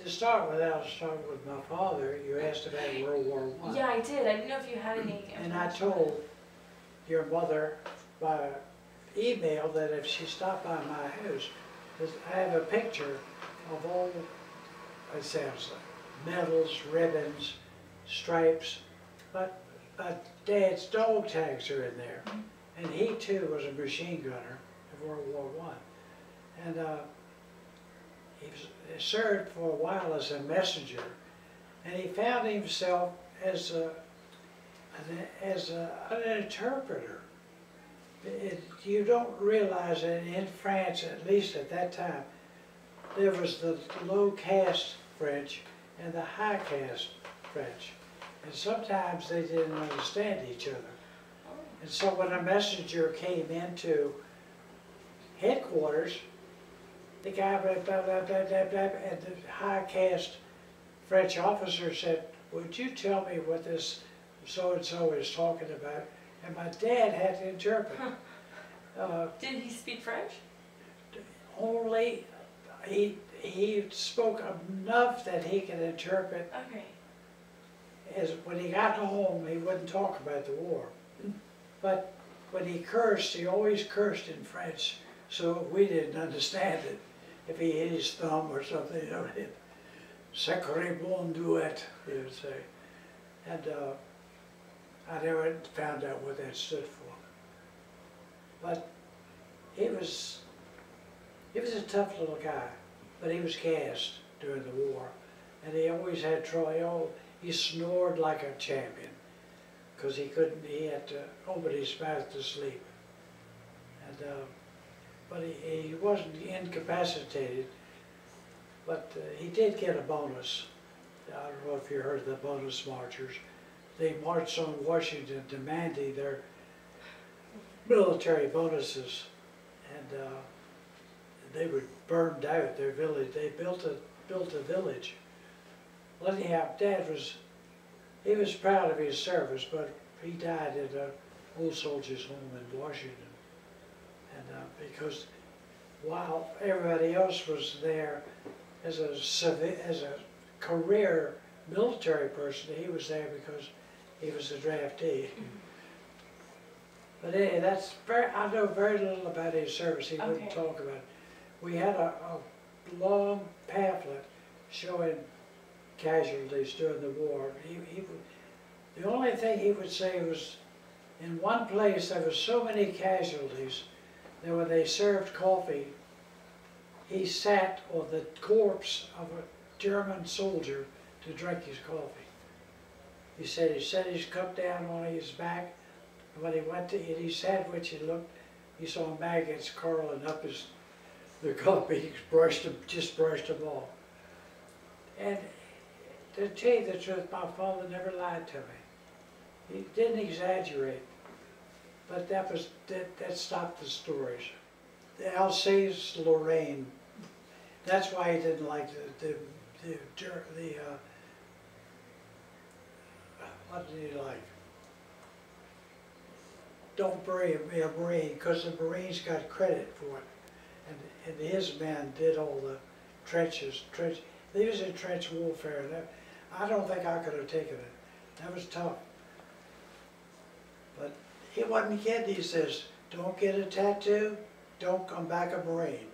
To start with, I'll start with my father. You asked about World War I. Yeah, I did. I didn't know if you had any. And I told your mother by email that if she stopped by my house, I have a picture of all, it sounds like, medals, ribbons, stripes, but Dad's dog tags are in there. And he too was a machine gunner in World War I. And he served for a while as a messenger, and he found himself as an interpreter. You don't realize that in France, at least at that time, there was the low caste French and the high caste French. And sometimes they didn't understand each other. And so when a messenger came into headquarters, the guy, blah, blah, blah, blah, blah, blah, and the high caste French officer said, would you tell me what this so-and-so is talking about? And my dad had to interpret. Did he speak French? Only, he spoke enough that he could interpret. Okay. As when he got home, he wouldn't talk about the war. But when he cursed, he always cursed in French, so we didn't understand it. If he hit his thumb or something, you know, sacré bon duet, he would say. And I never found out what that stood for. But he was a tough little guy, but he was gassed during the war. And he always had trouble. He snored like a champion, because he had to open his mouth to sleep. And, but he wasn't incapacitated, but he did get a bonus. I don't know if you heard of the bonus marchers. They marched on Washington demanding their military bonuses, and they were burned out, their village. They built a village. Well, anyhow, Dad he was proud of his service, but he died at an old soldiers' home in Washington. And because while everybody else was there as a career military person, he was there because he was a draftee. But anyway, I know very little about his service. He wouldn't talk about it. We had a long pamphlet showing casualties during the war. The only thing he would say was, in one place there were so many casualties that when they served coffee, he sat on the corpse of a German soldier to drink his coffee. He said he set his cup down on his back, and when he went to eat his sandwich, he saw maggots curling up the coffee. He just brushed them off. And to tell you the truth, my father never lied to me. He didn't exaggerate, but that stopped the stories. The Alsace Lorraine, that's why he didn't like what did he like? Don't be a Marine, because the Marines got credit for it, and his men did all the trenches. They was in trench warfare. I don't think I could have taken it. That was tough. But he wasn't kidding. He says, don't get a tattoo, don't come back a Marine.